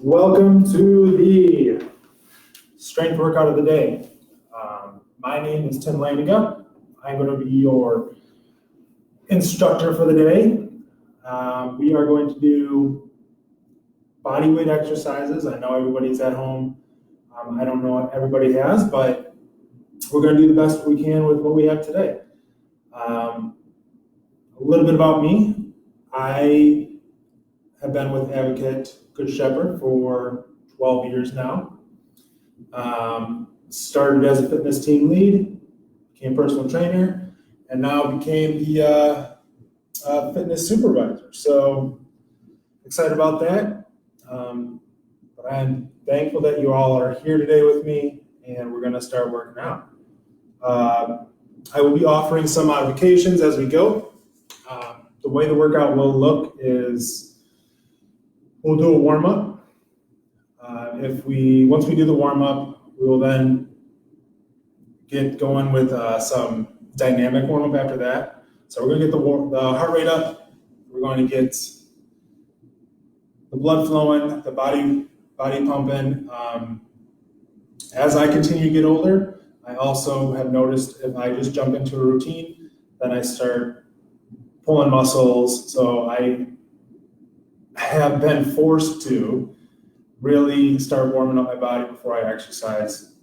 Welcome to the strength workout of the day. My name is Tim Laniga. I'm going to be your instructor for the day. We are going to do body weight exercises. I know everybody's at home. I don't know what everybody has, but we're going to do the best we can with what we have today. A little bit about me. I have been with Advocate Good Shepherd for 12 years now. Started as a fitness team lead, became personal trainer, and now became the fitness supervisor. So excited about that. But I'm thankful that you all are here today with me, and we're going to start working out. I will be offering some modifications as we go. The way the workout will look is we'll do a warm-up. Once we do the warm-up, we will then get going with some dynamic warm-up after that. So we're going to get the heart rate up. We're going to get the blood flowing, the body pumping. As I continue to get older, I also have noticed if I just jump into a routine, then I start pulling muscles. So I have been forced to really start warming up my body before I exercise,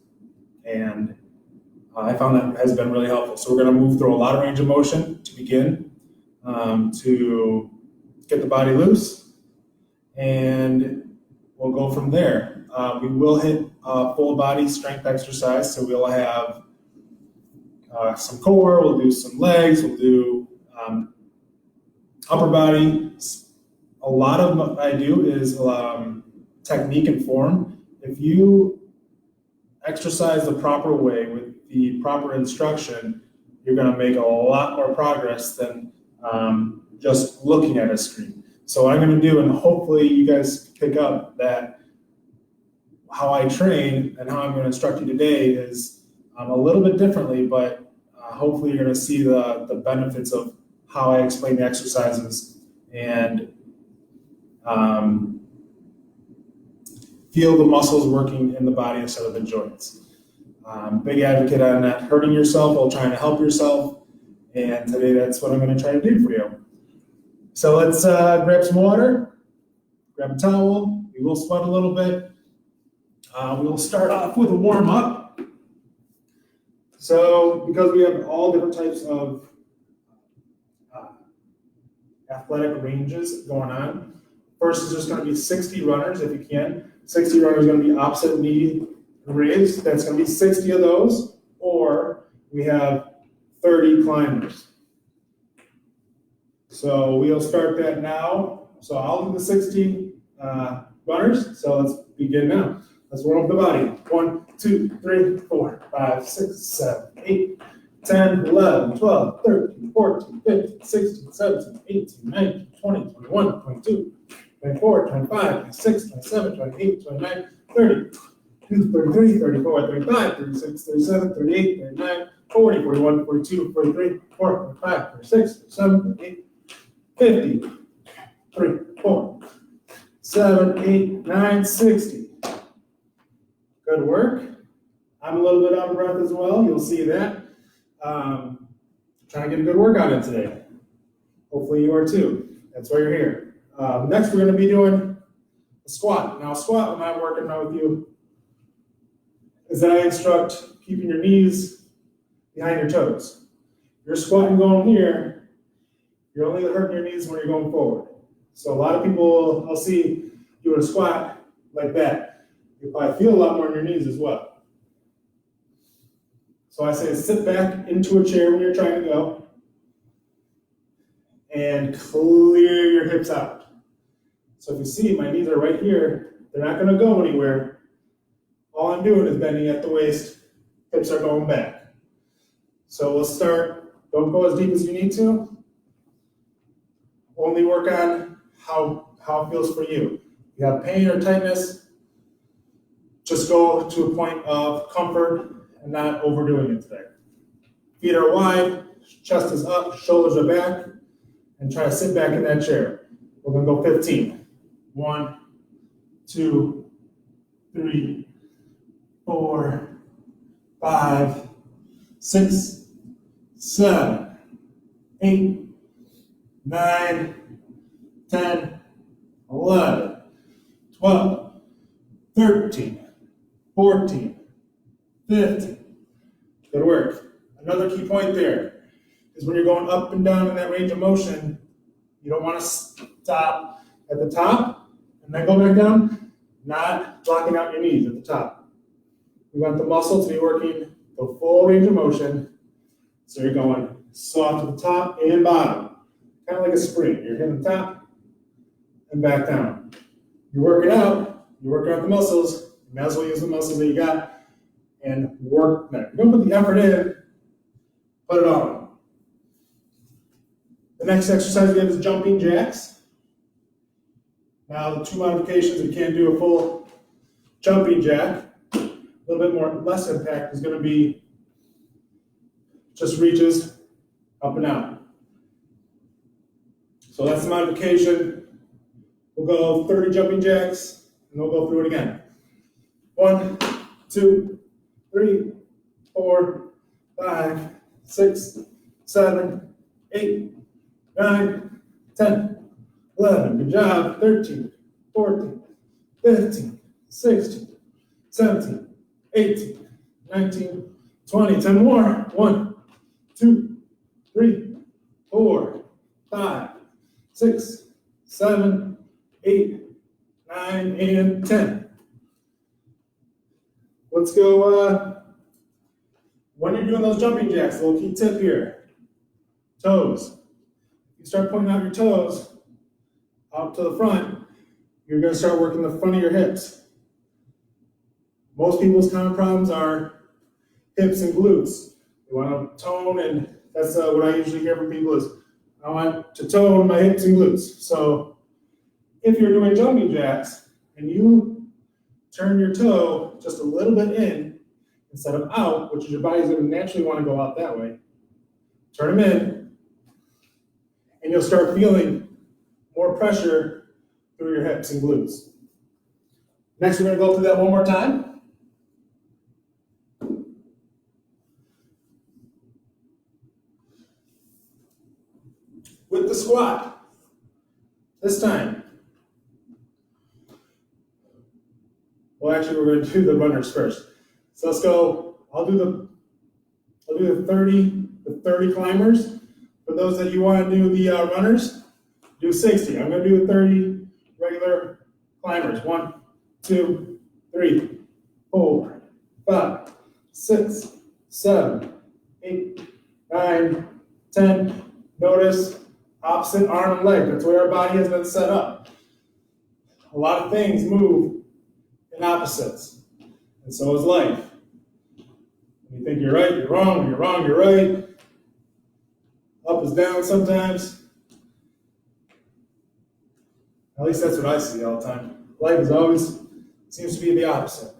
and I found that has been really helpful. So we're going to move through a lot of range of motion to begin, to get the body loose, and we'll go from there. We will hit full body strength exercise, so we'll have some core, we'll do some legs, we'll do upper body. A lot of what I do is technique and form. If you exercise the proper way with the proper instruction, you're going to make a lot more progress than just looking at a screen. So what I'm going to do, and hopefully you guys pick up that how I train and how I'm going to instruct you today is a little bit differently, but hopefully you're going to see the benefits of how I explain the exercises and feel the muscles working in the body instead of the joints. Big advocate on not hurting yourself while trying to help yourself, and today that's what I'm going to try to do for you. So let's grab some water, grab a towel. We will sweat a little bit. We'll start off with a warm-up. So because we have all different types of athletic ranges going on, first is just going to be 60 runners if you can. 60 runners is going to be opposite knee raised. That's going to be 60 of those. Or we have 30 climbers. So we'll start that now. So I'll do the 60 runners. So let's begin now. Let's warm up the body. 1, 2, 3, 4, 5, 6, 7, 8, 10, 11, 12, 13, 14, 15, 16, 17, 18, 19, 20, 21, 22, 24, 25, 26, 27, 28, 29, 30, 33, 34, 35, 36, 37, 38, 39, 40, 41, 42, 43, 44, 45, 46, 47, 48, 50, 3, 4, 7, 8, 9, 60. Good work. I'm a little bit out of breath as well. You'll see that. Trying to get a good workout in today. Hopefully you are too. That's why you're here. Next, we're going to be doing a squat. Now, a squat, when I'm working out with you, is that I instruct keeping your knees behind your toes. If you're squatting going here, you're only hurting your knees when you're going forward. So a lot of people, I'll see doing a squat like that. You'll probably feel a lot more in your knees as well. So I say sit back into a chair when you're trying to go and clear your hips out. So if you see, my knees are right here. They're not going to go anywhere. All I'm doing is bending at the waist. Hips are going back. So we'll start. Don't go as deep as you need to. Only work on how it feels for you. If you have pain or tightness, just go to a point of comfort and not overdoing it today. Feet are wide, chest is up, shoulders are back, and try to sit back in that chair. We're going to go 15. 1, 2, 3, 4, 5, 6, 7, 8, 9, 10, 11, 12, 13, 14, 15. Good work. Another key point there is when you're going up and down in that range of motion, you don't want to stop at the top and then go back down, not blocking out your knees at the top. We want the muscle to be working the full range of motion. So you're going soft at the top and bottom, kind of like a spring. You're hitting the top and back down. You're working out the muscles. You might as well use the muscles that you got and work them. You don't put the effort in, put it on. The next exercise we have is jumping jacks. Now the two modifications, we can't do a full jumping jack. A little bit less impact is going to be just reaches up and out. So that's the modification. We'll go 30 jumping jacks, and we'll go through it again. 1, 2, 3, 4, 5, 6, 7, 8, 9, 10, 11. Good job. 13, 14, 15, 16, 17, 18, 19, 20. 10 more. 1, 2, 3, 4, 5, 6, 7, 8, 9, and 10. Let's go, when you're doing those jumping jacks, a little key tip here. Toes. You start pointing out your toes out to the front, you're going to start working the front of your hips. Most people's common problems are hips and glutes. They want to tone, and that's what I usually hear from people is, I want to tone my hips and glutes. So if you're doing jumping jacks and you turn your toe just a little bit in instead of out, which is your body's going to naturally want to go out that way, turn them in, and you'll start feeling more pressure through your hips and glutes. Next, we're going to go through that one more time. With the squat, this time, well, actually, we're going to do the runners first. So let's go. I'll do the 30 climbers. For those that you want to do the runners, do 60. I'm going to do the 30 regular climbers. 1, 2, 3, 4, 5, 6, 7, 8, 9, 10. Notice opposite arm and leg. That's where our body has been set up. A lot of things move in opposites, and so is life. When you think you're right, you're wrong. When you're wrong, you're right. Up is down sometimes. At least that's what I see all the time. Life is always seems to be the opposite.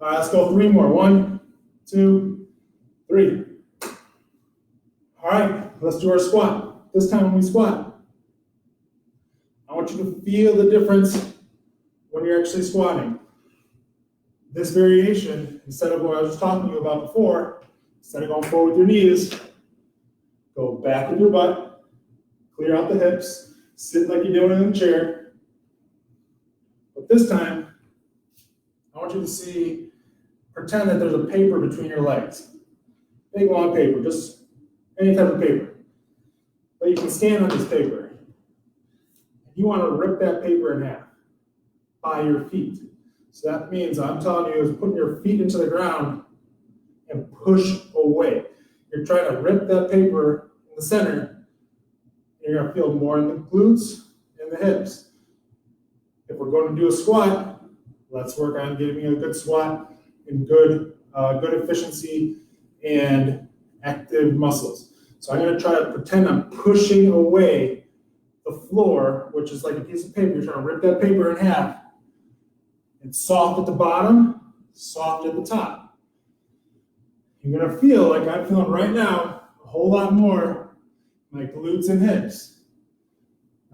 All right, let's go 3 more. 1, 2, 3. All right, let's do our squat. This time when we squat, I want you to feel the difference when you're actually squatting. This variation, instead of what I was talking to you about before, instead of going forward with your knees, go back with your butt, clear out the hips, sit like you're doing in a chair. But this time, I want you to pretend that there's a paper between your legs. Big long paper, just any type of paper. But you can stand on this paper. You want to rip that paper in half by your feet. So that means, I'm telling you, is putting your feet into the ground and push away. You're trying to rip that paper in the center. You're going to feel more in the glutes and the hips. If we're going to do a squat, let's work on giving you a good squat and good efficiency and active muscles. So I'm going to try to pretend I'm pushing away the floor, which is like a piece of paper. You're trying to rip that paper in half. It's soft at the bottom, soft at the top. You're going to feel like I'm feeling right now a whole lot more my glutes and hips.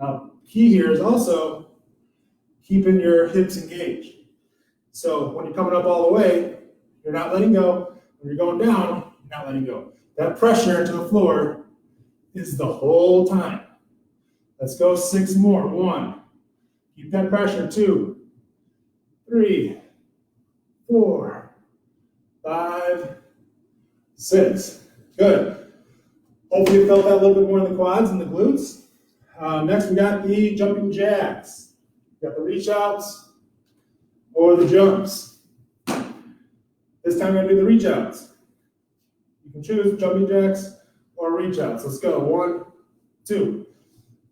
Now, key here is also keeping your hips engaged. So when you're coming up all the way, you're not letting go. When you're going down, you're not letting go. That pressure into the floor is the whole time. Let's go 6 more. 1. Keep that pressure. 2, 3, 4, 5, 6. Good. Hopefully you felt that a little bit more in the quads and the glutes. Next, we got the jumping jacks. We got the reach outs or the jumps. This time we're going to do the reach outs. You can choose jumping jacks or reach outs. Let's go. 1, 2,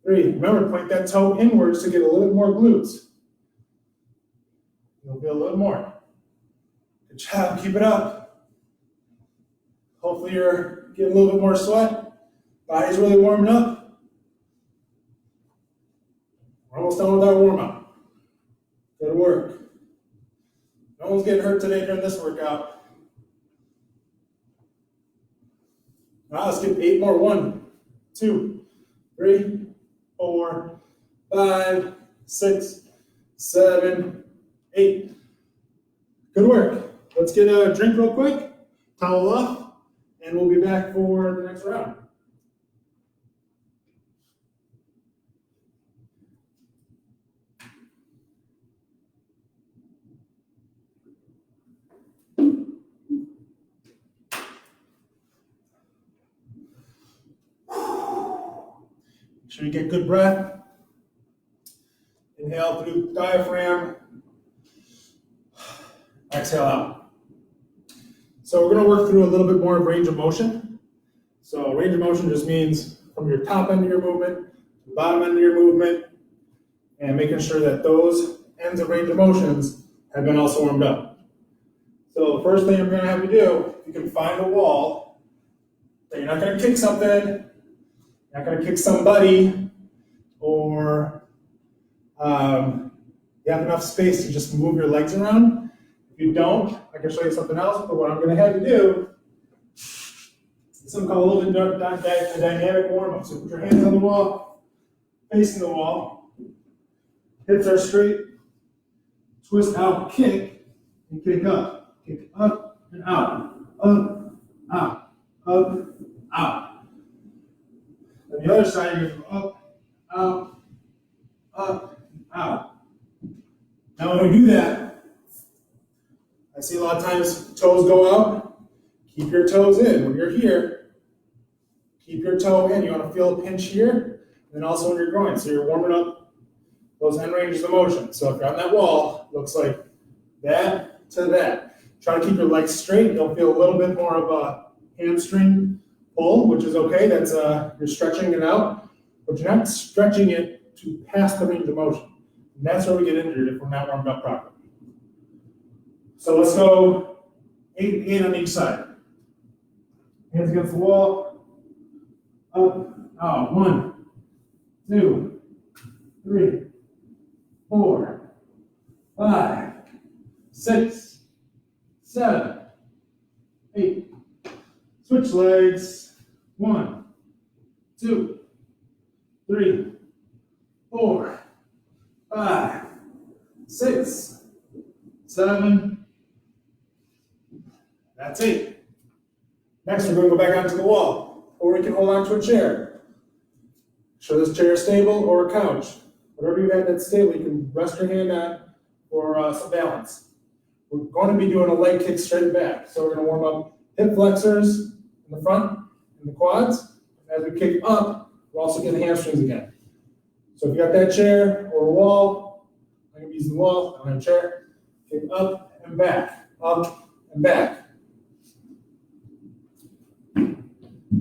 3. Remember, point that toe inwards to get a little bit more glutes. You'll feel a little more. Good job. Keep it up. Hopefully you're getting a little bit more sweat. Body's really warming up. We're almost done with our warm-up. Good work. No one's getting hurt today during this workout. Now let's get 8 more. 1, 2, 3, 4, 5, 6, 7, 8. Good work. Let's get a drink real quick, towel off, and we'll be back for the next round. Make sure you get good breath. Inhale through the diaphragm. Exhale out. So we're going to work through a little bit more of range of motion. So range of motion just means from your top end of your movement to the bottom end of your movement, and making sure that those ends of range of motions have been also warmed up. So the first thing you're going to have to do, if you can find a wall, that you're not going to kick something, you're not going to kick somebody, or you have enough space to just move your legs around. If you don't, I can show you something else, but what I'm going to have you do is something called a little bit a dynamic warm-up. So put your hands on the wall, facing the wall, hips are straight, twist out, kick, and kick up. Kick up and out, up, out, up, out. On the other side, you're going to go up, out. Now when we do that, I see a lot of times toes go out. Keep your toes in. When you're here, keep your toe in. You want to feel a pinch here, and then also in your groin. So you're warming up those end ranges of motion. So if you're on that wall, it looks like that to that. Try to keep your legs straight. You'll feel a little bit more of a hamstring pull, which is okay. That's you're stretching it out, but you're not stretching it to pass the range of motion. And that's where we get injured if we're not warmed up properly. So let's go 8 on each side. Hands against the wall. Up, out. 1, 2, 3, 4, 5, 6, 7, 8. Switch legs. 1, 2, 3, 4, 5, 6, 7. That's 8. Next, we're going to go back onto the wall, or we can hold on to a chair. Sure this chair is stable, or a couch. Whatever you have that's stable, you can rest your hand on for some balance. We're going to be doing a leg kick straight back. So we're going to warm up hip flexors in the front and the quads. As we kick up, we're also getting hamstrings again. So if you got that chair or a wall, I'm going to be using the wall, I'm going to chair, kick up and back, up and back.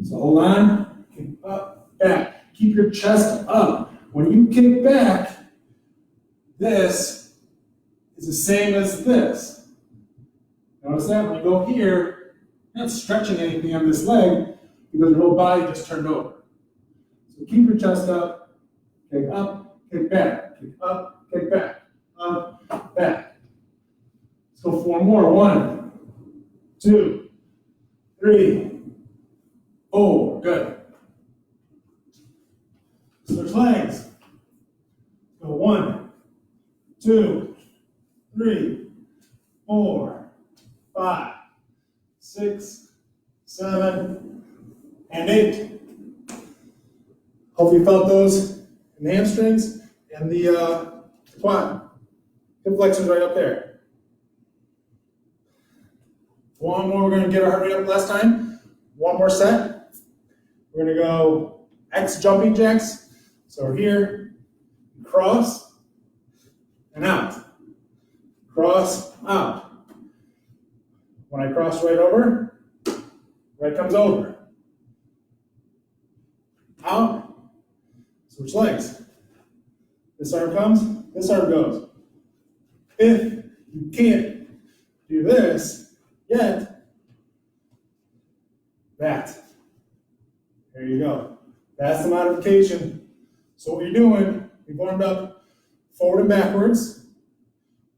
So hold on, kick up, back. Keep your chest up. When you kick back, this is the same as this. Notice that when you go here, you're not stretching anything on this leg because your whole body just turned over. So keep your chest up, kick up, kick back, kick up, kick back, up, back. Let's go 4 more. 1, 2, 3, 4. Good. Switch legs. Go 1, 2, 3, 4, 5, 6, 7, and 8. Hope you felt those in the hamstrings and the quad. Hip flexors right up there. One more, we're going to get our heart rate up last time. One more set. We're going to go X jumping jacks. So we're here, cross, and out. Cross, out. When I cross right over, right comes over. Out, switch legs. This arm comes, this arm goes. If you can't do this yet, that. There you go. That's the modification. So what you're doing, we've warmed up forward and backwards.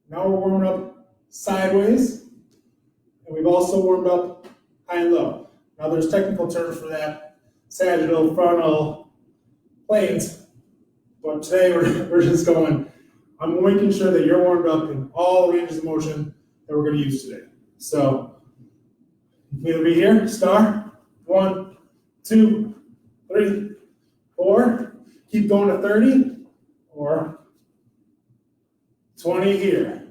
Now we're warming up sideways. And we've also warmed up high and low. Now there's technical terms for that. Sagittal, frontal, planes. But today we're just going, I'm making sure that you're warmed up in all ranges of motion that we're going to use today. So you can either be here, star, 1, 2, 3, 4. Keep going to 30, or 20 here.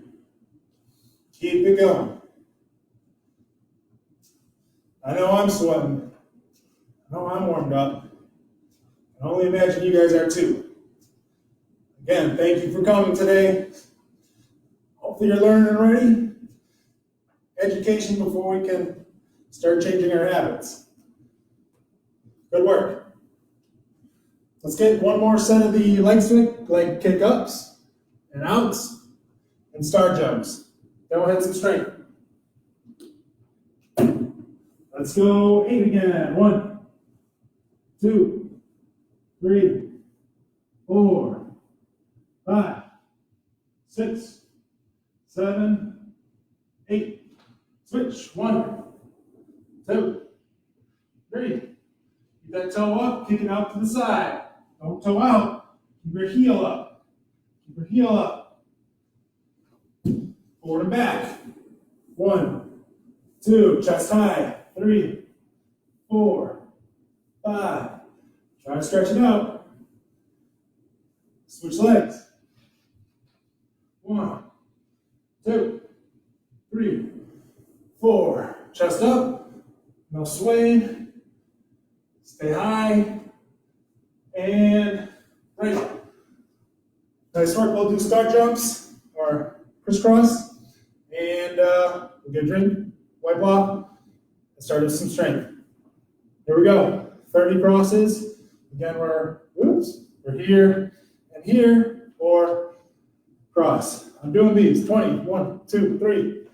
Keep it going. I know I'm sweating. I know I'm warmed up. I only imagine you guys are too. Again, thank you for coming today. Hopefully you're learning already. Education before we can start changing our habits. Good work. Let's get one more set of the leg kick ups and outs and star jumps. Then we'll hit some strength. Let's go 8 again. 1, 2, 3, 4, 5, 6, 7, 8. Switch. 1, 2, 3. Keep that toe up, kick it out to the side. Don't toe out. Keep your heel up. Keep your heel up. Forward and back. 1, 2, chest high. 3, 4, 5. Try to stretch it out. Switch legs. 1, 2, 3, 4. Chest up. No swaying. Stay high. And right. Nice work. We'll do star jumps or crisscross. And we'll get a drink, wipe off, and start with some strength. Here we go. 30 crosses. Again, we're here and here, or cross. I'm doing these. 20. 1, 2, 3,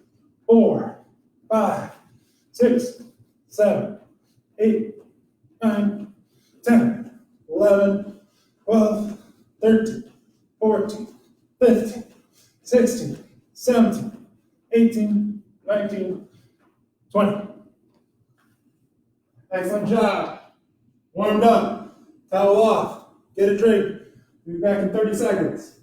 4, 5, 6, 7, 8, 9, 10, 11, 12, 13, 14, 15, 16, 17, 18, 19, 20. Excellent job. Warmed up. Towel off. Get a drink. We'll be back in 30 seconds.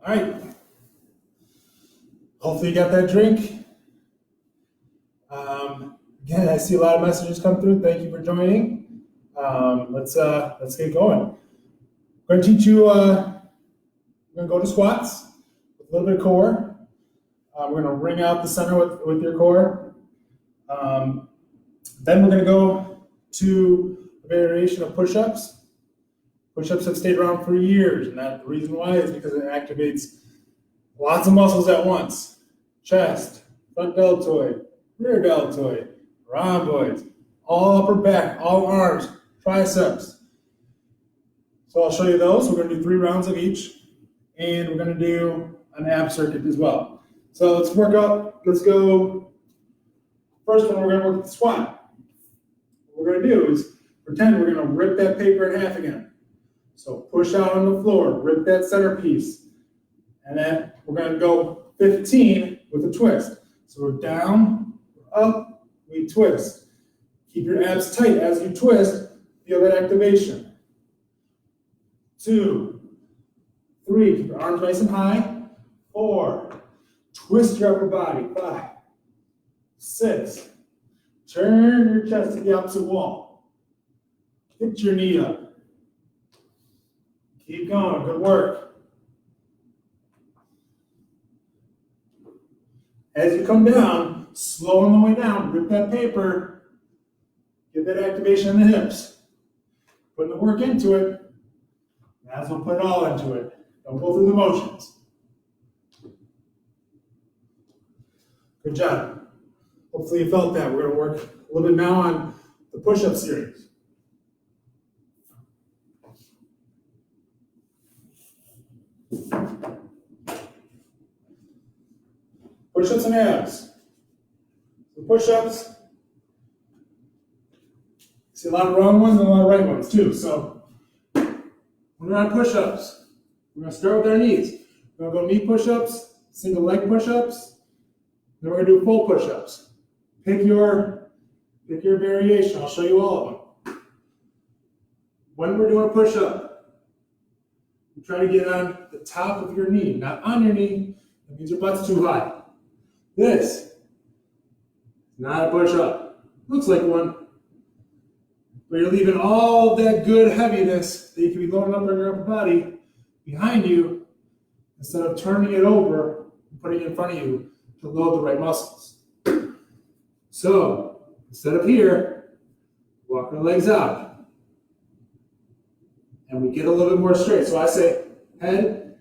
All right. Hopefully you got that drink. Again, I see a lot of messages come through. Thank you for joining. Let's get going. I'm going to teach you. We're going to go to squats with a little bit of core. We're going to ring out the center with your core. Then we're going to go to a variation of push-ups. Push-ups have stayed around for years, and the reason why is because it activates lots of muscles at once. Chest, front deltoid, rear deltoid, rhomboids, all upper back, all arms, triceps. So I'll show you those. We're going to do 3 rounds of each, and we're going to do an ab circuit as well. So let's go. First one, we're gonna work the squat. What we're gonna do is pretend we're gonna rip that paper in half again. So push out on the floor, rip that centerpiece, and then we're gonna go 15 with a twist. So we're down, up, we twist. Keep your abs tight as you twist, feel that activation. 2, 3, keep your arms nice and high. 4, twist your upper body. 5, 6, turn your chest to the opposite wall. Hit your knee up. Keep going, good work. As you come down, slow on the way down, rip that paper, get that activation in the hips. Put the work into it, as we'll put it all into it. Don't go through the motions. Good job. Hopefully you felt that. We're going to work a little bit now on the push-up series. Push-ups and abs. The push-ups, see a lot of wrong ones and a lot of right ones too. So when we're on push-ups, we're going to start with our knees. We're going to go knee push-ups, single leg push-ups, then we're going to do full push-ups. Pick your variation. I'll show you all of them. When we're doing a push-up, you try to get on the top of your knee, not on your knee. That means your butt's too high. This is not a push-up. Looks like one. But you're leaving all that good heaviness that you can be loading up on your upper body behind you instead of turning it over and putting it in front of you to load the right muscles. So, instead of here, walk our legs out. And we get a little bit more straight. So I say head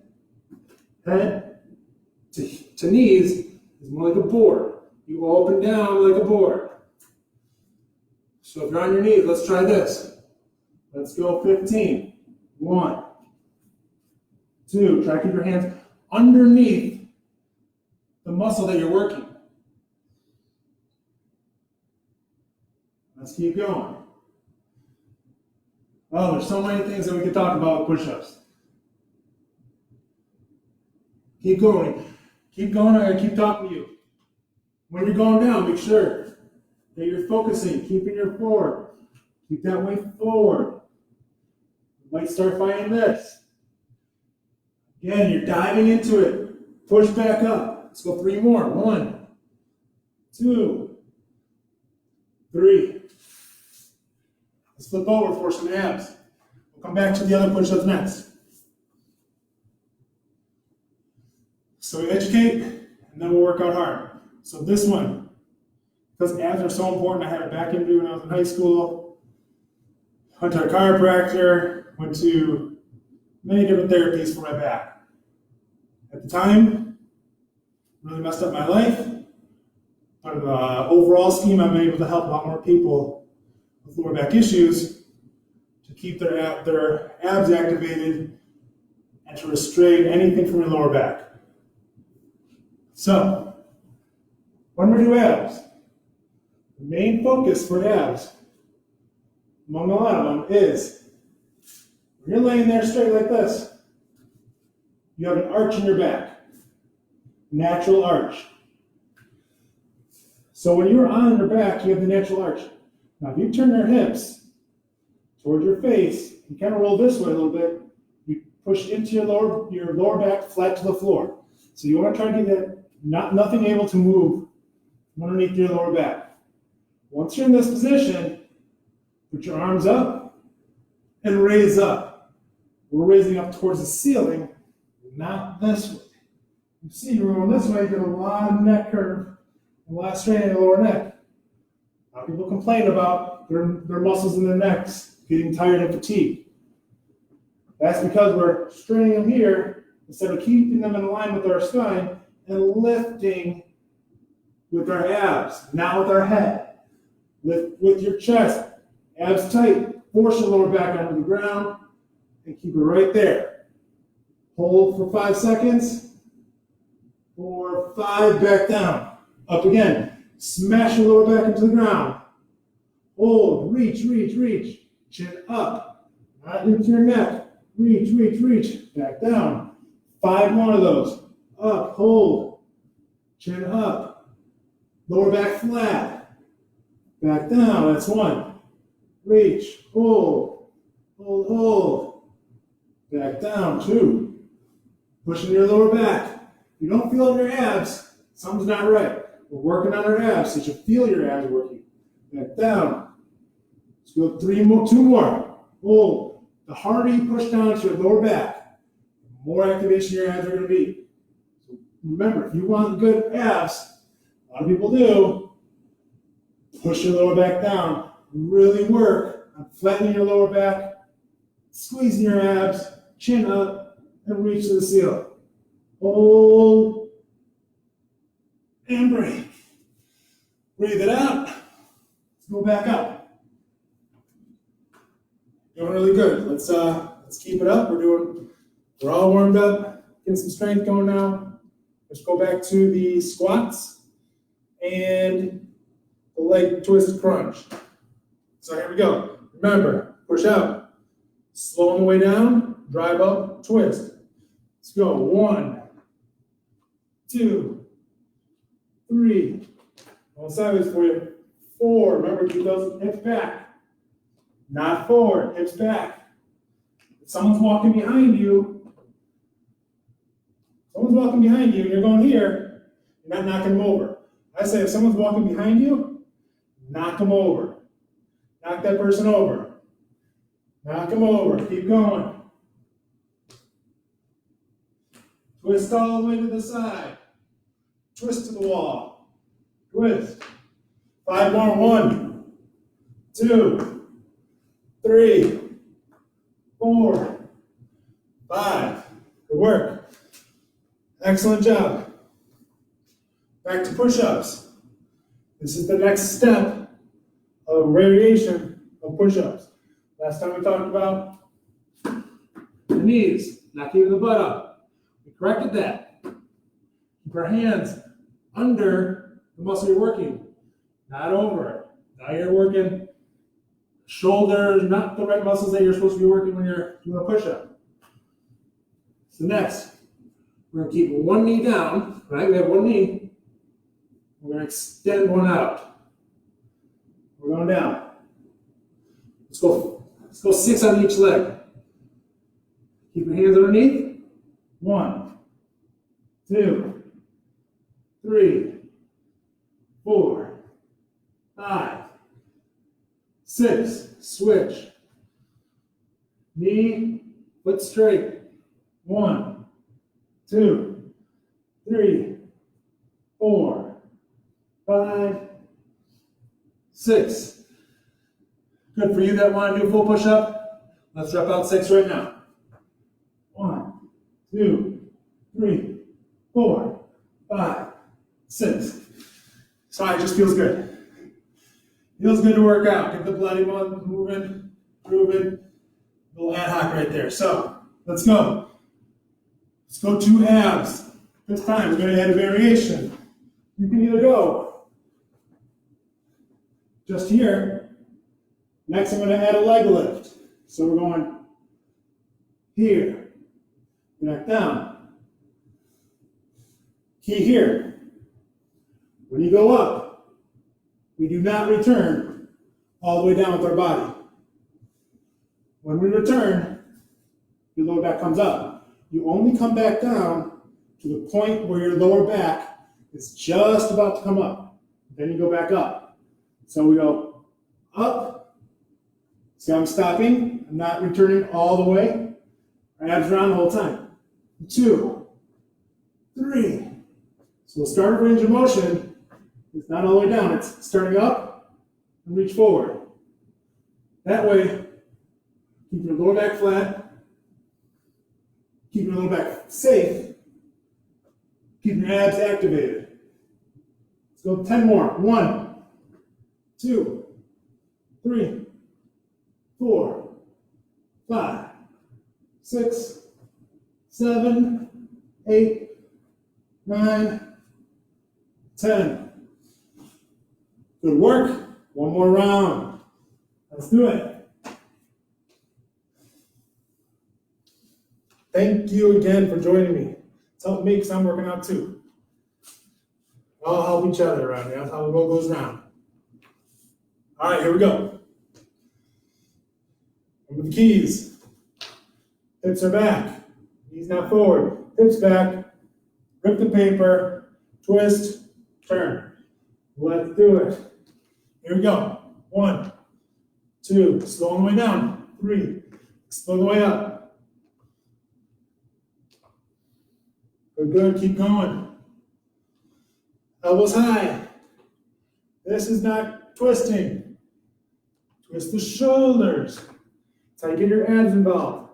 to knees is more like a board. You go up and down like a board. So if you're on your knees, let's try this. Let's go 15. 1, 2. Try to keep your hands underneath the muscle that you're working. Let's keep going. Oh, there's so many things that we could talk about with push-ups. Keep going. Keep going. I'm going to keep talking to you. When you're going down, make sure that you're focusing, keeping your forward. Keep that weight forward. You might start finding this. Again, you're diving into it. Push back up. Let's go 3 more. 1, 2, 3. Let's flip over for some abs. We'll come back to the other push-ups next. So we educate, and then we'll work out hard. So this one, because abs are so important, I had a back injury when I was in high school. Went to a chiropractor, went to many different therapies for my back. At the time, really messed up my life. But in the overall scheme, I've been able to help a lot more people with lower back issues to keep their abs activated and to restrain anything from your lower back. So, when we do abs, the main focus for abs, among a lot of them, is when you're laying there straight like this, you have an arch in your back, natural arch. So when you're on your back, you have the natural arch. Now, if you turn your hips toward your face, you kind of roll this way a little bit, you push into your lower back flat to the floor. So you want to try to get that nothing able to move from underneath your lower back. Once you're in this position, put your arms up and raise up. We're raising up towards the ceiling, not this way. You see, you're going this way, you get a lot of neck curve and a lot of strain in your lower neck. A lot of people complain about their muscles in their necks getting tired and fatigued. That's because we're straining them here instead of keeping them in line with our spine and lifting with our abs, not with our head. Lift with your chest, abs tight, force your lower back onto the ground, and keep it right there. Hold for 5 seconds, 4, 5, back down. Up again. Smash your lower back into the ground. Hold, reach, reach, reach. Chin up. Not into your neck. Reach, reach, reach. Back down. 5 more of those. Up, hold. Chin up. Lower back flat. Back down. That's 1. Reach, hold, hold, hold. Back down. 2. Pushing your lower back. If you don't feel it in your abs, something's not right. We're working on our abs, so you should feel your abs working. Back down. Let's go 2 more. Hold. The harder you push down to your lower back, the more activation your abs are going to be. So remember, if you want good abs, a lot of people do, push your lower back down. Really work on flattening your lower back, squeezing your abs, chin up, and reach to the ceiling. Hold and breathe. Breathe it out. Let's go back up. Doing really good. Let's keep it up. We're all warmed up. Getting some strength going now. Let's go back to the squats and the leg twist crunch. So here we go. Remember, push out. Slow on the way down. Drive up. Twist. Let's go. 1, 2, 3. Going sideways for you. 4. Remember, keep those hips back. Not forward. Hips back. If someone's walking behind you, and you're going here, you're not knocking them over. I say if someone's walking behind you, knock them over. Knock that person over. Knock them over. Keep going. Twist all the way to the side. Twist to the wall. Twist. 5 more. 1, 2, 3, 4, 5. Good work. Excellent job. Back to push-ups. This is the next step of variation of push-ups. Last time we talked about the knees, not keeping the butt up. We corrected that. Keep our hands under the muscle you're working, not over it. Now you're working shoulders, not the right muscles that you're supposed to be working when you're doing a push-up. So next, we're going to keep one knee down, right? We have one knee. We're going to extend one out. We're going down. Let's go 6 on each leg. Keep your hands underneath. 1, 2, 3, 4, 5, 6. Switch. Knee, foot straight. 1, 2, 3, 4, 5, 6. Good for you that want to do a full push-up. Let's rep out 6 right now. 1, 2, 3, 4, 5, 6. Sorry, it just feels good. Feels good to work out. Get the bloody one moving, grooving. A little ad hoc right there. So, let's go. Let's go 2 abs. This time, we're going to add a variation. You can either go just here. Next, I'm going to add a leg lift. So we're going here, back down. Key here. When you go up, we do not return all the way down with our body. When we return, your lower back comes up. You only come back down to the point where your lower back is just about to come up. Then you go back up. So we go up. See how I'm stopping? I'm not returning all the way. Our abs around the whole time. 2, 3. So the start of range of motion is not all the way down. It's starting up and reach forward. That way, keep your lower back flat. Keep your lower back safe. Keep your abs activated. Let's go 10 more. 1, 2, 3, 4, 5, 6, 7, 8, 9, 10. Good work. One more round. Let's do it. Thank you again for joining me. It's helped me because I'm working out too. We all help each other around here. That's how the world goes down. All right, here we go. Remember the keys. Hips are back. Knees now forward. Hips back. Rip the paper. Twist. Turn. Let's do it. Here we go. 1, 2. Slow the way down. 3. Slow the way up. Good, good. Keep going. Elbows high. This is not twisting. Twist the shoulders. That's how you get your abs involved.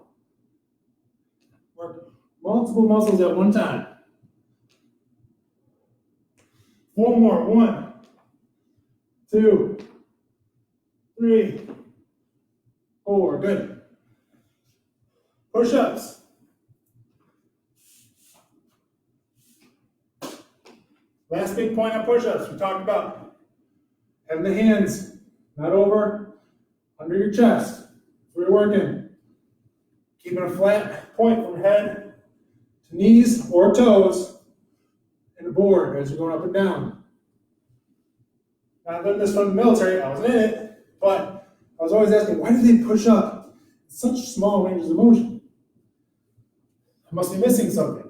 Work multiple muscles at one time. 4 more. 1, 2, 3, 4. Good. Push-ups. Last big point on push-ups. We talked about having the hands not over, under your chest. That's where you're working. Keeping a flat point from head to knees or toes in the board as you're going up and down. Now, I've done this from the military. I wasn't in it, but I was always asking, why do they push up in such small ranges of motion? I must be missing something.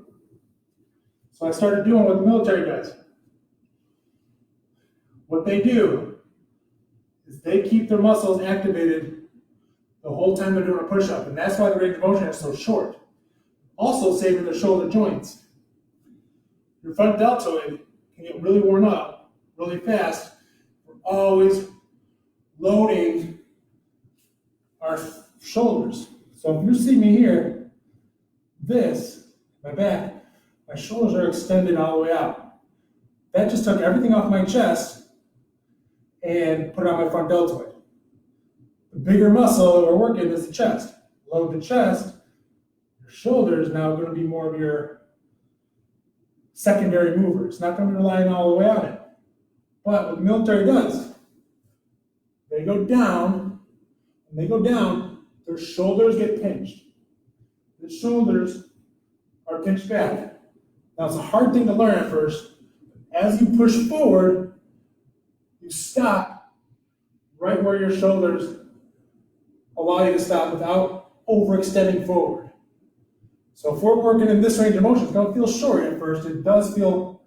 So I started doing what the military does. What they do is they keep their muscles activated the whole time they're doing a push-up, and that's why the range of motion is so short. Also saving the shoulder joints. Your front deltoid can get really worn up really fast. We're always loading our shoulders. So if you see me here, my back, my shoulders are extended all the way out. That just took everything off my chest and put it on my front deltoid. The bigger muscle that we're working is the chest. Load the chest, your shoulder is now going to be more of your secondary mover. It's not going to be relying all the way on it. But what the military does, they go down, when they go down, their shoulders get pinched. The shoulders are pinched back. Now it's a hard thing to learn at first. As you push forward, you stop right where your shoulders allow you to stop without overextending forward. So if we're working in this range of motion, it's going to feel short at first. It does feel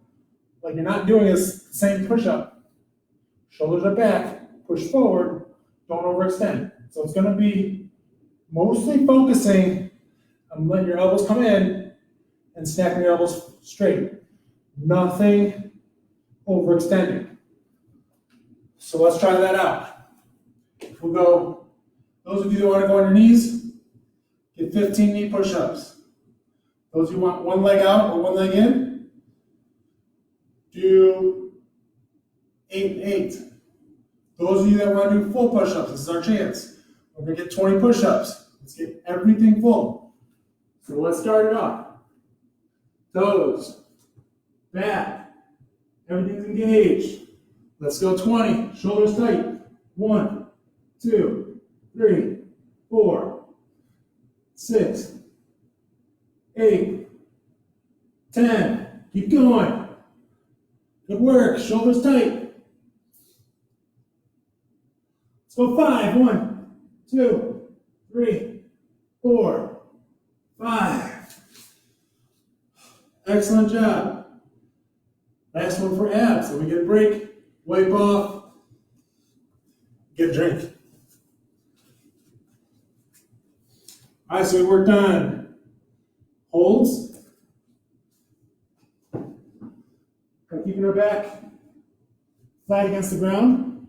like you're not doing the same push-up. Shoulders are back, push forward, don't overextend. So it's going to be mostly focusing on letting your elbows come in and snapping your elbows straight. Nothing overextending. So let's try that out. We'll go, those of you that want to go on your knees, get 15 knee push-ups. Those who want one leg out or one leg in, do 8 and 8. Those of you that want to do full push-ups, this is our chance. We're going to get 20 push-ups. Let's get everything full. So let's start it off. Toes, back, everything's engaged. Let's go 20, shoulders tight. 1, 2, 3, 4, 6, 8, 10. Keep going. Good work, shoulders tight. Let's go 5. 1, 2, 3, 4, 5. Excellent job. Last one for abs. So we get a break, wipe off, get a drink. All right, so we worked on holds. By keeping our back flat against the ground.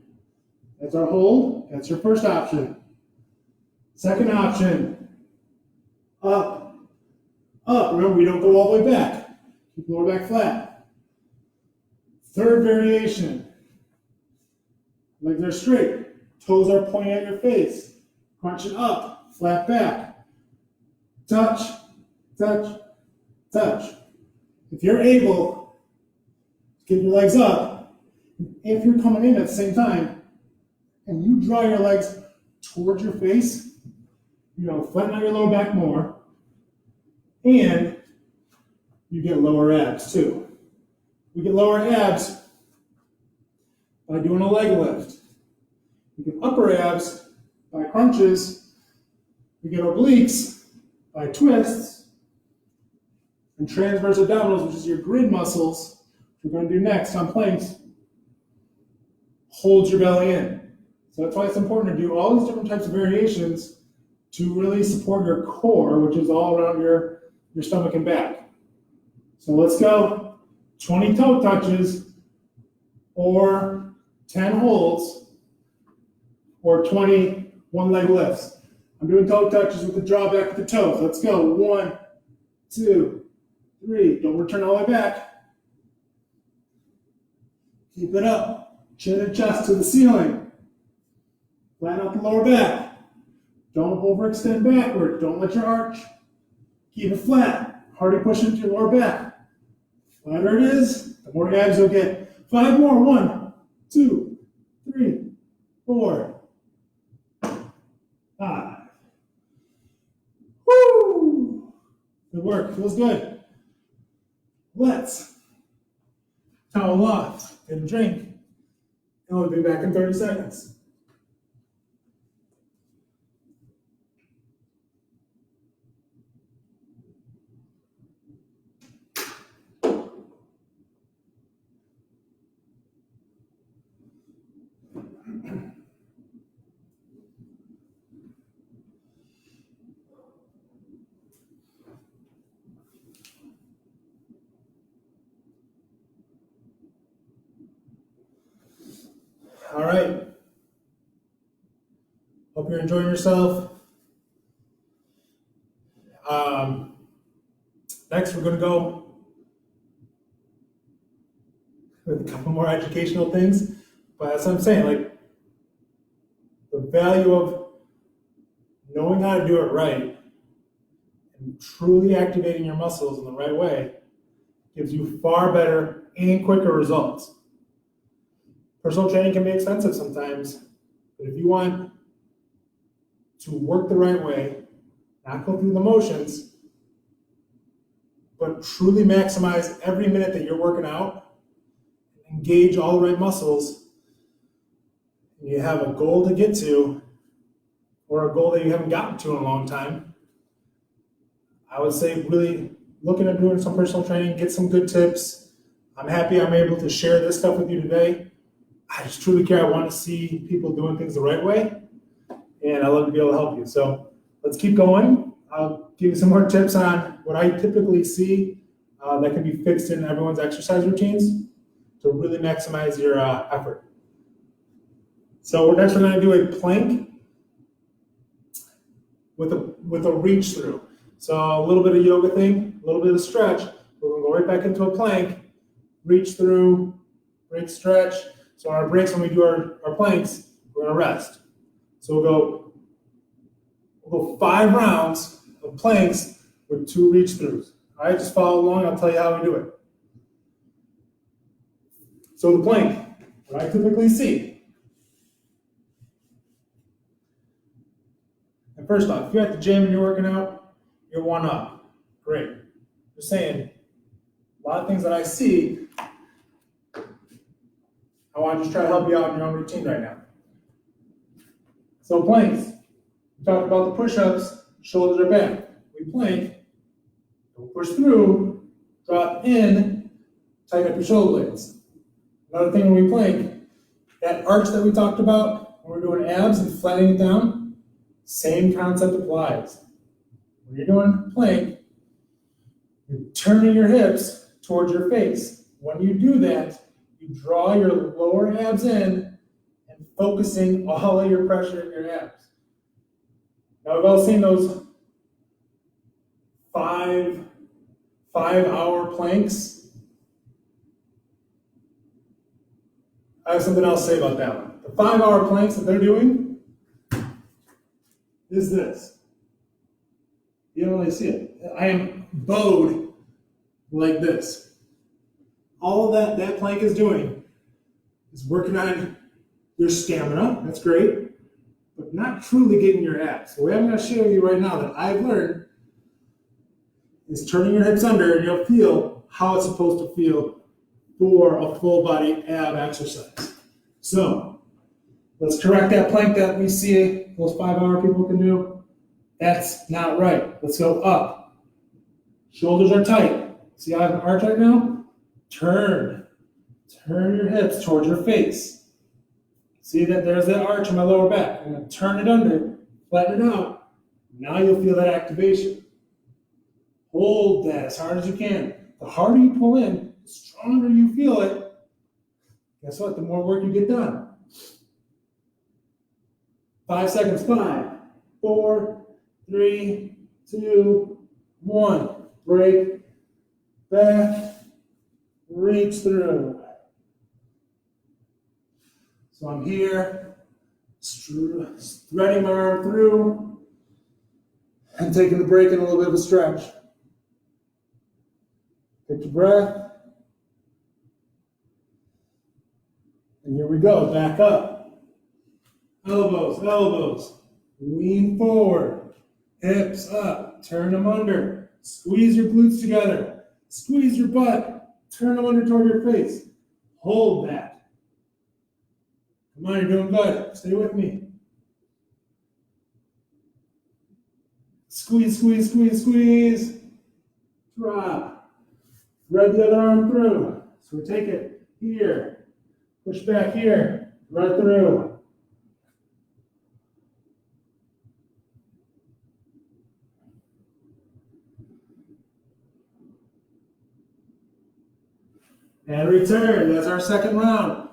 That's our hold. That's your first option. Second option, up, up. Remember, we don't go all the way back. Keep the lower back flat. Third variation, legs are straight, toes are pointing at your face, crunching up, flat back, touch, touch, touch. If you're able, get your legs up. If you're coming in at the same time and you draw your legs towards your face, flatten out your lower back more, and you get lower abs too. We get lower abs by doing a leg lift. We get upper abs by crunches. We get obliques by twists. And transverse abdominals, which is your grid muscles, which we're going to do next on planks, holds your belly in. So that's why it's important to do all these different types of variations to really support your core, which is all around your stomach and back. So let's go 20 toe touches, or 10 holds, or 20 one-leg lifts. I'm doing toe touches with the draw back of the toes. Let's go. 1, 2, 3. Don't return all the way back. Keep it up. Chin and chest to the ceiling. Flatten out the lower back. Don't overextend backward. Don't let your arch. Keep it flat. Harder push into your lower back. The flatter it is, the more abs you'll get. 5 more. 1, 2, 3, 4, 5. Woo! Good work. Feels good. Let's towel off, get a drink, and we'll be back in 30 seconds. All right. Hope you're enjoying yourself. Next, we're going to go with a couple more educational things. But that's what I'm saying, like, the value of knowing how to do it right and truly activating your muscles in the right way gives you far better and quicker results. Personal training can be expensive sometimes, but if you want to work the right way, not go through the motions, but truly maximize every minute that you're working out, engage all the right muscles, and you have a goal to get to, or a goal that you haven't gotten to in a long time, I would say really looking at doing some personal training, get some good tips. I'm happy I'm able to share this stuff with you today. I just truly care. I want to see people doing things the right way, and I love to be able to help you. So let's keep going. I'll give you some more tips on what I typically see that can be fixed in everyone's exercise routines to really maximize your effort. So next we're going to do a plank with a reach through. So a little bit of yoga thing, a little bit of stretch. We're going to go right back into a plank, reach through, break, stretch. So on our breaks, when we do our planks, we're going to rest. So we'll go 5 rounds of planks with 2 reach throughs. All right, just follow along. I'll tell you how we do it. So the plank, what I typically see. And first off, if you're at the gym and you're working out, you're one up. Great. Just saying, a lot of things that I see, I want to just try to help you out in your own routine right now. So planks, we talked about the push-ups, shoulders are back. We plank, don't push through, drop in, tighten up your shoulder blades. Another thing when we plank, that arch that we talked about, when we're doing abs and flattening it down, same concept applies. When you're doing plank, you're turning your hips towards your face. When you do that, you draw your lower abs in and focusing all of your pressure in your abs. Now we've all seen those 5-hour planks. I have something else to say about that one. The 5-hour planks that they're doing is this. You don't really see it. I am bowed like this all that plank is doing is working on your stamina. That's great, but not truly getting your abs. The way I'm going to show you right now that I've learned is turning your hips under, and you'll feel how it's supposed to feel for a full body ab exercise. So let's correct that plank that we see those 5-hour people can do. That's not right. Let's go up. Shoulders are tight. See how I have an arch right now? Turn your hips towards your face. See that there's that arch in my lower back. I'm going to turn it under, flatten it out. Now you'll feel that activation. Hold that as hard as you can. The harder you pull in, the stronger you feel it. Guess what? The more work you get done. 5 seconds. 5, 4, 3, 2, 1. Break, back, reach through. So I'm here, threading my arm through, and taking the break and a little bit of a stretch. Take your breath. And here we go, back up. Elbows, elbows. Lean forward. Hips up. Turn them under. Squeeze your glutes together. Squeeze your butt. Turn them under toward your face. Hold that. Come on, you're doing good. Stay with me. Squeeze, squeeze, squeeze, squeeze. Drop. Thread the other arm through. So we take it here. Push back here. Right through. And return. That's our second round.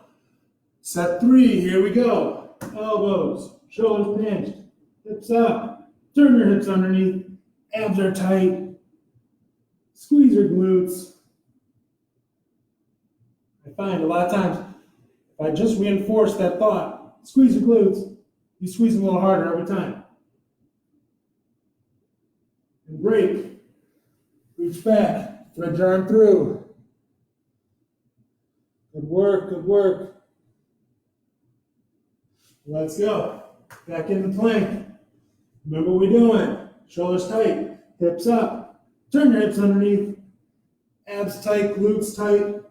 Set 3. Here we go. Elbows, shoulders pinched, hips up. Turn your hips underneath. Abs are tight. Squeeze your glutes. I find a lot of times, if I just reinforce that thought, squeeze your glutes, you squeeze them a little harder every time. And break. Reach back. Thread your arm through. Good work, good work. Let's go. Back into plank. Remember what we're doing. Shoulders tight, hips up. Turn your hips underneath. Abs tight, glutes tight.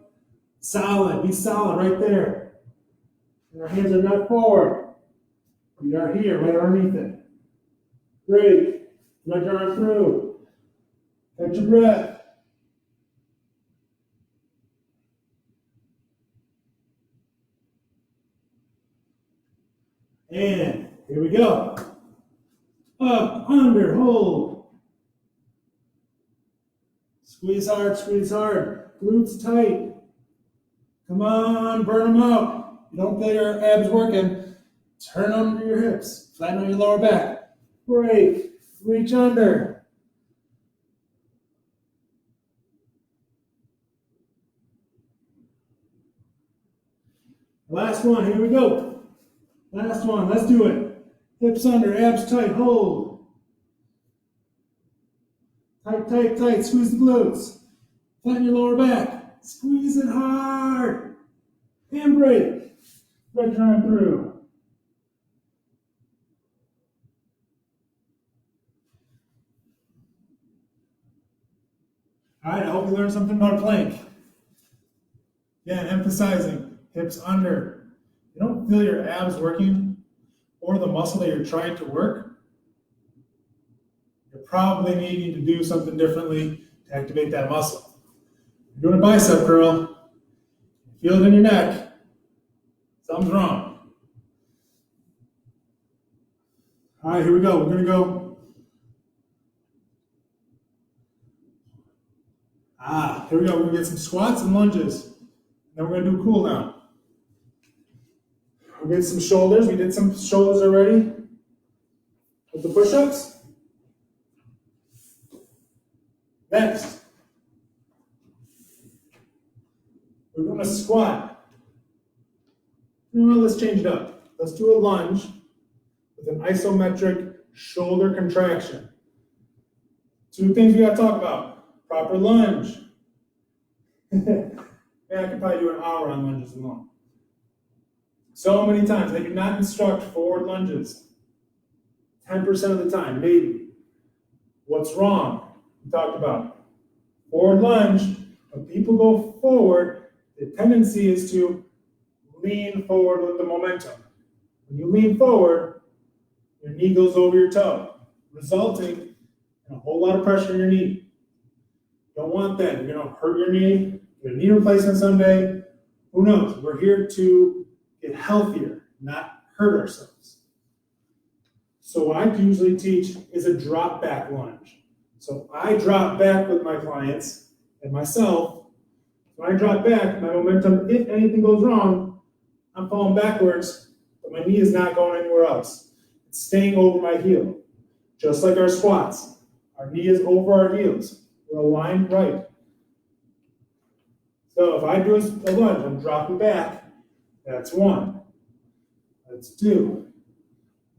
Solid. Be solid right there. And our hands are not forward. We are here, right underneath it. Great. Let your arm through. Catch your breath. And here we go. Up, under, hold. Squeeze hard. Glutes tight. Come on, burn them out. You don't feel your abs working. Turn under your hips. Flatten on your lower back. Break. Reach under. Last one, here we go. Last one, let's do it. Hips under, abs tight, hold. Tight, squeeze the glutes. Flatten your lower back. Squeeze it hard. And break. Thread your arm through. All right, I hope you learned something about plank. Again, emphasizing hips under. You don't feel your abs working or the muscle that you're trying to work, you're probably needing to do something differently to activate that muscle. You're doing a bicep curl, you feel it in your neck, something's wrong. All right, here we go. We're going to go. Here we go. We're going to get some squats and lunges. Then we're going to do a cool down. We'll get some shoulders. We did some shoulders already with the push-ups. Next, we're going to squat. Let's change it up. Let's do a lunge with an isometric shoulder contraction. 2 things we got to talk about. Proper lunge. Man, I could probably do an hour on lunges alone. So many times, I do not instruct forward lunges. 10% of the time, maybe. What's wrong? We talked about forward lunge. When people go forward, the tendency is to lean forward with the momentum. When you lean forward, your knee goes over your toe, resulting in a whole lot of pressure in your knee. Don't want that. You're going to hurt your knee, get a knee replacement someday. Who knows? We're here to get healthier, not hurt ourselves. So what I usually teach is a drop back lunge. So I drop back with my clients and myself. When I drop back, my momentum, if anything goes wrong, I'm falling backwards, but my knee is not going anywhere else. It's staying over my heel. Just like our squats. Our knee is over our heels. We're aligned right. So if I do a lunge, I'm dropping back. That's one. That's two.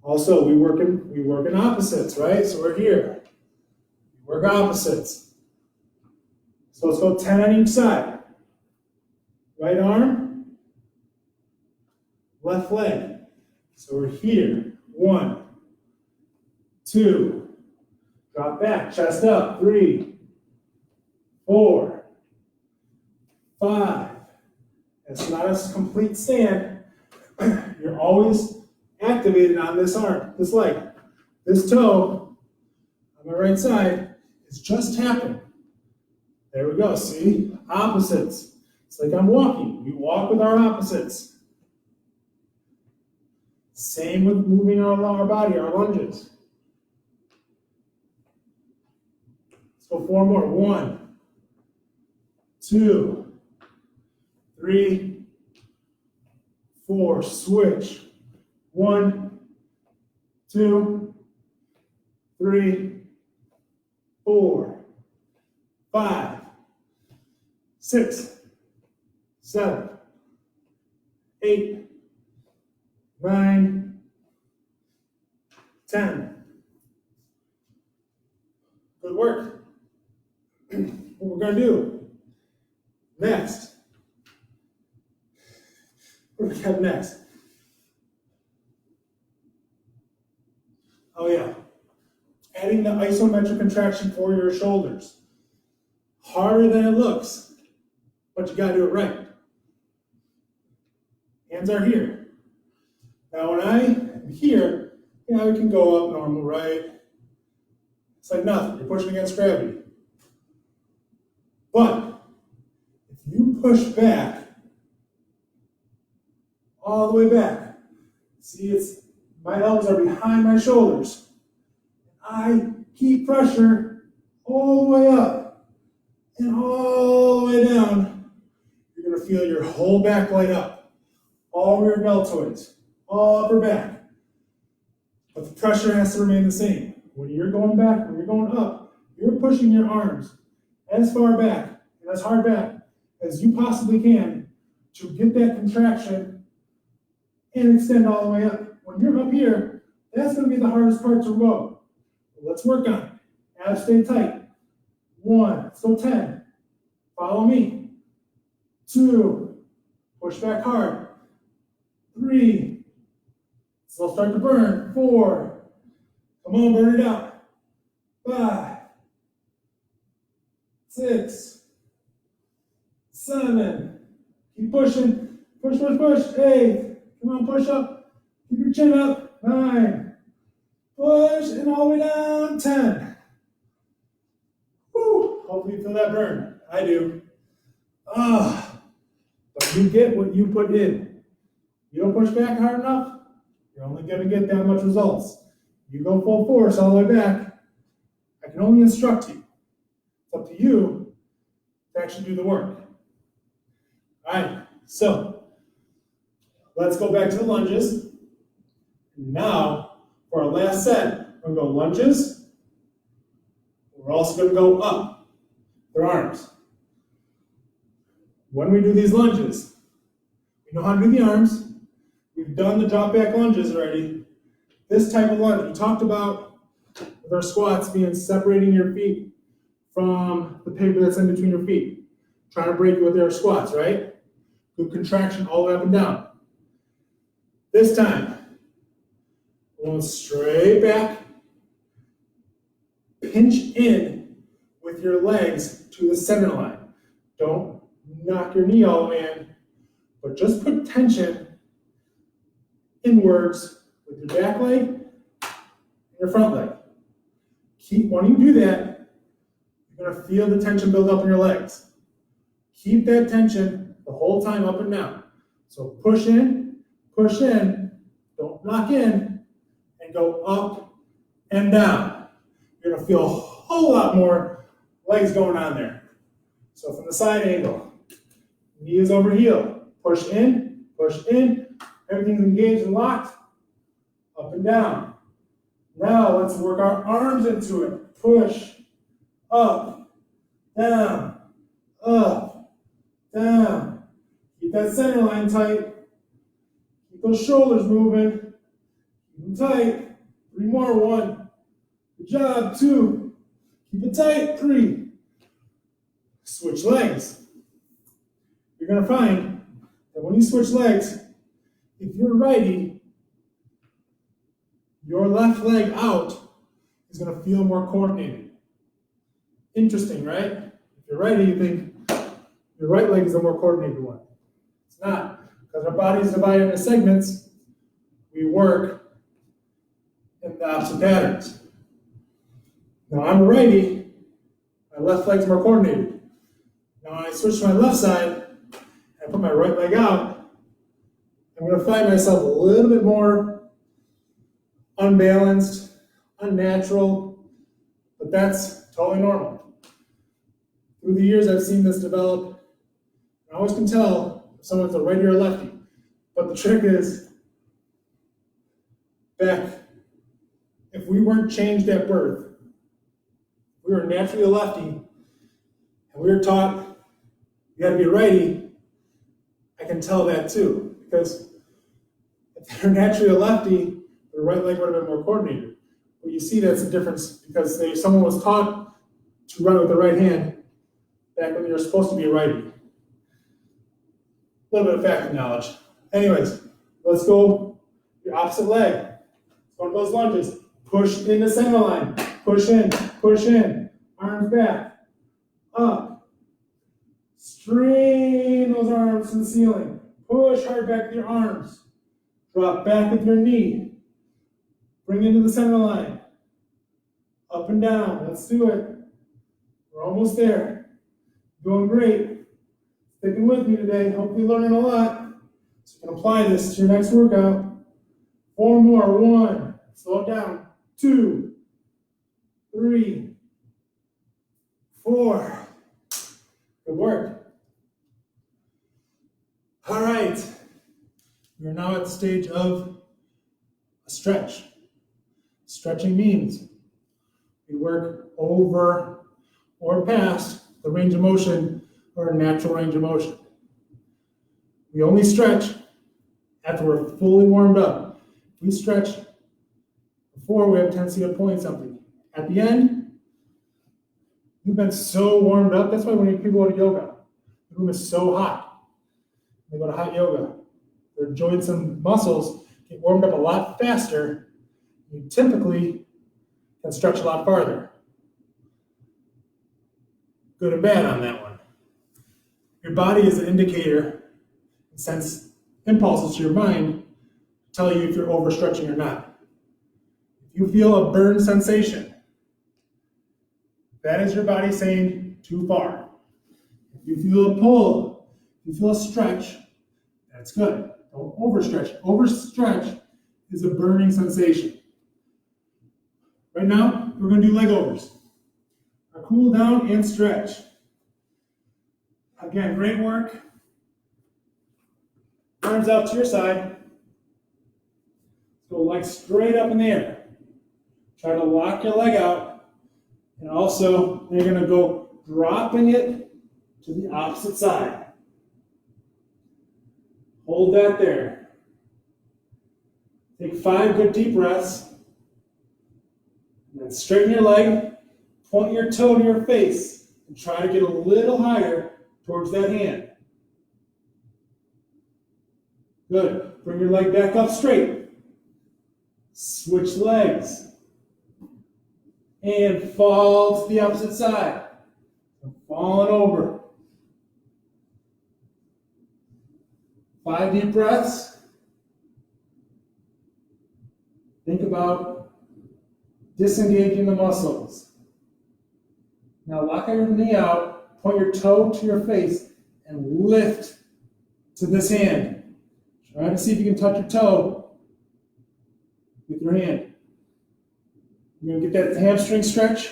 Also, we work in opposites, right? So we're here. We work opposites. So let's go 10 on each side. Right arm, left leg. So we're here. 1, 2, drop back, chest up. 3, 4, 5. It's not a complete stand. You're always activated on this arm, this leg. This toe on my right side is just tapping. There we go. See? Opposites. It's like I'm walking. We walk with our opposites. Same with moving our lower body, our lunges. Let's go 4 more. 1, 2, 3, 4. Switch. 1, 2, 3, 4, 5, 6, 7, 8, 9, 10. Good work. What we're going to do next. What do we have next? Oh yeah. Adding the isometric contraction for your shoulders. Harder than it looks, but you got to do it right. Hands are here. Now when I am here, we can go up normal, right? It's like nothing. You're pushing against gravity. But if you push back, all the way back, see, my elbows are behind my shoulders. I keep pressure all the way up and all the way down. You're going to feel your whole back light up. All rear deltoids, all upper back. But the pressure has to remain the same. When you're going back, when you're going up, you're pushing your arms as far back and as hard back as you possibly can to get that contraction and extend all the way up. When you're up here, that's going to be the hardest part to go. Let's work on it. Abs stay tight. 1, let's go 10. Follow me. 2, push back hard. 3, so I'll start to burn. 4, come on, burn it out. 5, 6, 7, keep pushing. Push, push, push. 8, come on, push up. Keep your chin up. 9, push, and all the way down. 10. Woo! Hopefully you feel that burn. I do. But you get what you put in. You don't push back hard enough, you're only going to get that much results. You go full force all the way back, I can only instruct you. It's up to you to actually do the work. All right, so let's go back to the lunges. Now, for our last set, we're going to go lunges. We're also going to go up with our arms. When we do these lunges, we know how to do the arms. We've done the drop back lunges already. This type of lunge, we talked about with our squats being separating your feet from the paper that's in between your feet. trying to break you with their squats, right? Good contraction all the way up and down. This time, going straight back. Pinch in with your legs to the center line. Don't knock your knee all the way in, but just put tension inwards with your back leg and your front leg. When you do that, you're going to feel the tension build up in your legs. Keep that tension the whole time up and down. So push in, don't lock in, and go up and down. You're going to feel a whole lot more legs going on there. So from the side angle, knee is over heel. Push in, everything's engaged and locked, up and down. Now let's work our arms into it. Push, up, down, down. Keep that center line tight. Keep those shoulders moving. Keep them tight. 3 more, 1. Good job, 2. Keep it tight, 3. Switch legs. You're going to find that when you switch legs, if you're righty, your left leg out is going to feel more coordinated. Interesting, right? If you're righty, you think your right leg is the more coordinated one. It's not, because our body is divided into segments. We work in the opposite patterns. Now I'm a righty, my left leg's more coordinated. Now when I switch to my left side, and I put my right leg out, I'm going to find myself a little bit more unbalanced, unnatural, but that's totally normal. Through the years, I've seen this develop. I always can tell if someone's a righty or a lefty, but the trick is, if we weren't changed at birth, we were naturally a lefty, and we were taught you got to be a righty, I can tell that too, because if they're naturally a lefty, their right leg would have been more coordinated. But you see that's the difference, because someone was taught to run with the right hand back when they were supposed to be a righty. A little bit of fact knowledge. Anyways, let's go your opposite leg. Let's go to those lunges. Push in the center line. Push in. Arms back. Up. Strain those arms to the ceiling. Push hard back with your arms. Drop back with your knee. Bring into the center line. Up and down. Let's do it. We're almost there. Doing great. Sticking with me today. Hopefully learning a lot. So you can apply this to your next workout. 4 more. 1. Slow it down. 2. 3. 4. Good work. All right. We are now at the stage of a stretch. Stretching means we work over or past the range of motion or natural range of motion. We only stretch after we're fully warmed up. If we stretch before, we have a tendency to point something. At the end, you've been so warmed up. That's why when people go to yoga, the room is so hot. They go to hot yoga. Their joints and muscles get warmed up a lot faster. You typically can stretch a lot farther. Good and bad on that one. Your body is an indicator and sends impulses to your mind to tell you if you're overstretching or not. If you feel a burn sensation, that is your body saying too far. If you feel a pull, if you feel a stretch, that's good. Don't overstretch. Overstretch is a burning sensation. Right now, we're going to do leg overs. Our cool down and stretch. Again, great work. Arms out to your side. Go leg straight up in the air. Try to lock your leg out. And also, you're going to go dropping it to the opposite side. Hold that there. Take 5 good deep breaths. And then straighten your leg, point your toe to your face, and try to get a little higher towards that hand. Good. Bring your leg back up straight. Switch legs. And fall to the opposite side. Falling over. 5 deep breaths. Think about disengaging the muscles. Now lock your knee out, point your toe to your face, and lift to this hand. Try to see if you can touch your toe with your hand. You're going to get that hamstring stretch,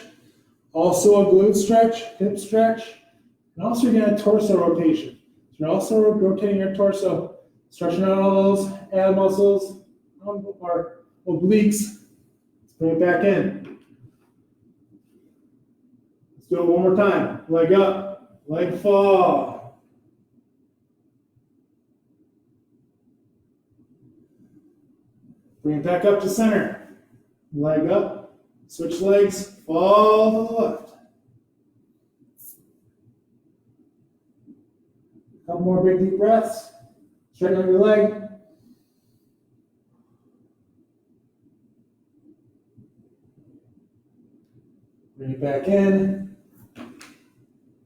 also a glute stretch, hip stretch, and also you're getting a torso rotation. So you're also rotating your torso, stretching out all those ab muscles or obliques. Let's bring it back in. Let's do it one more time. Leg up, leg fall. Bring it back up to center. Leg up, switch legs, fall to the left. Couple more big deep breaths. Straighten out your leg. Bring it back in. Bring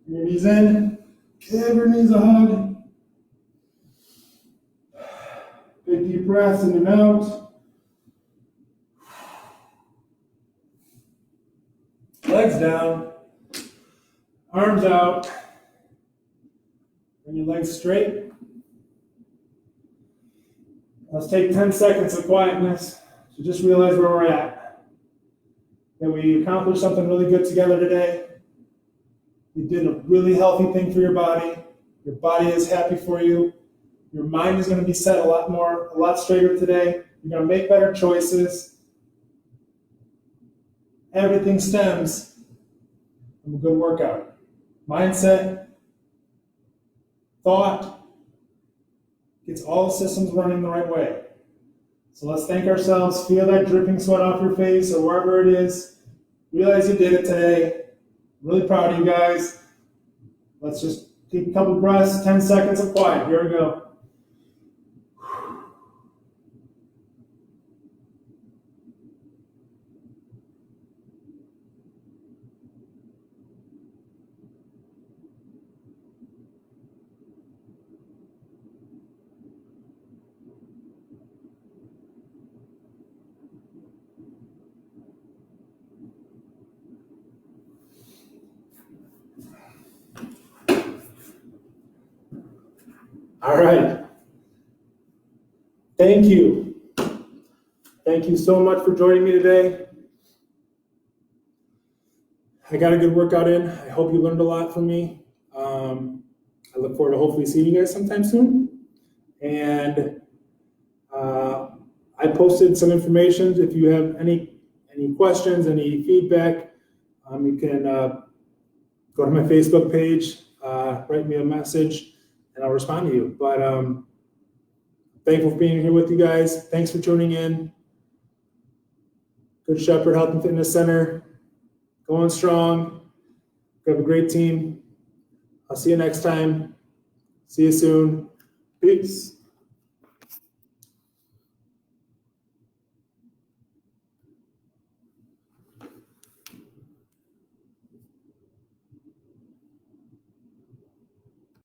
your knees in. Give your knees a hug. Big deep breaths in and out. Legs down. Arms out. Bring your legs straight. Let's take 10 seconds of quietness to just realize where we're at. That we accomplished something really good together today. You did a really healthy thing for your body. Your body is happy for you. Your mind is going to be set a lot straighter today. You're going to make better choices. Everything stems from a good workout. Mindset, thought, gets all the systems running the right way. So let's thank ourselves. Feel that dripping sweat off your face or wherever it is. Realize you did it today. Really proud of you guys. Let's just take a couple breaths, 10 seconds of quiet. Here we go. All right. Thank you. Thank you so much for joining me today. I got a good workout in. I hope you learned a lot from me. I look forward to hopefully seeing you guys sometime soon. And I posted some information. If you have any questions, any feedback, you can go to my Facebook page, write me a message, and I'll respond to you. But thankful for being here with you guys. Thanks for tuning in. Good Shepherd Health and Fitness Center, going strong. We have a great team. I'll see you next time. See you soon. Peace.